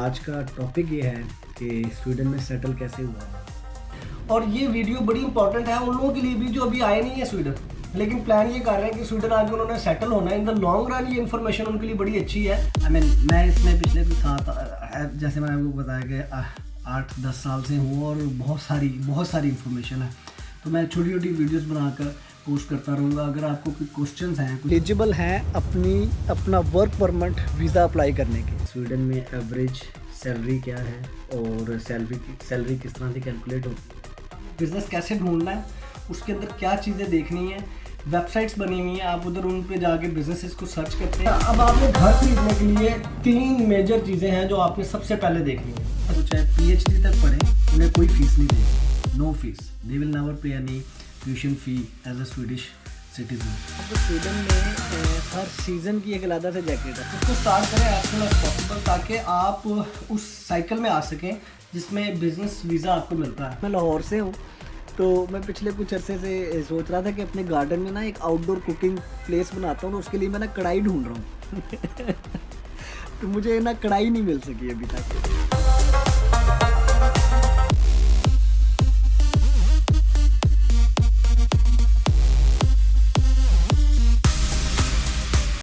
आज का टॉपिक ये है कि स्वीडन में सेटल कैसे हुआ है। और ये वीडियो बड़ी इंपॉर्टेंट है उन लोगों के लिए भी जो अभी आए नहीं है स्वीडन, लेकिन प्लान ये कर रहे हैं कि स्वीडन आके उन्होंने सेटल होना है। इन द लॉन्ग रन ये इन्फॉर्मेशन उनके लिए बड़ी अच्छी है। मैं इसमें पिछले कुछ साथ जैसे मैंने आपको बताया कि 8-10 साल से हूँ और बहुत सारी इन्फॉर्मेशन है, तो मैं छोटी छोटी वीडियोस बनाकर पोस्ट करता रहूँगा। अगर आपको कोई क्वेश्चंस हैं, कुछ एलिजिबल हैं अपना वर्क परमिट वीज़ा अप्लाई करने के। स्वीडन में एवरेज सैलरी क्या है और सैलरी किस तरह से कैलकुलेट होती है, बिजनेस कैसे ढूंढना है, उसके अंदर क्या चीज़ें देखनी है, वेबसाइट्स बनी हुई हैं, आप उधर उन पे जाके बिजनेसेस को सर्च करते हैं। अब आपने घर खरीदने के लिए 3 मेजर चीज़ें हैं जो आपने सबसे पहले देखनी है। तो चाहे PhD तक पढ़ें, उन्हें कोई फीस नहीं देगी, no fees, they will never pay any tuition fee as a Swedish citizen. तो स्वीडन में हर सीज़न की एक अलग से जैकेट है। उसको स्टार्ट करें एज सुन एज पॉसिबल ताकि आप उस साइकिल में आ सकें जिसमें बिजनेस वीज़ा आपको मिलता है। मैं लाहौर से हूँ, तो मैं पिछले कुछ अरसे से सोच रहा था कि अपने गार्डन में ना एक आउटडोर कुकिंग प्लेस बनाता हूँ, उसके लिए मैं ना कढ़ाई ढूंढ रहा हूँ तो मुझे ना कढ़ाई नहीं मिल सकी अभी तक।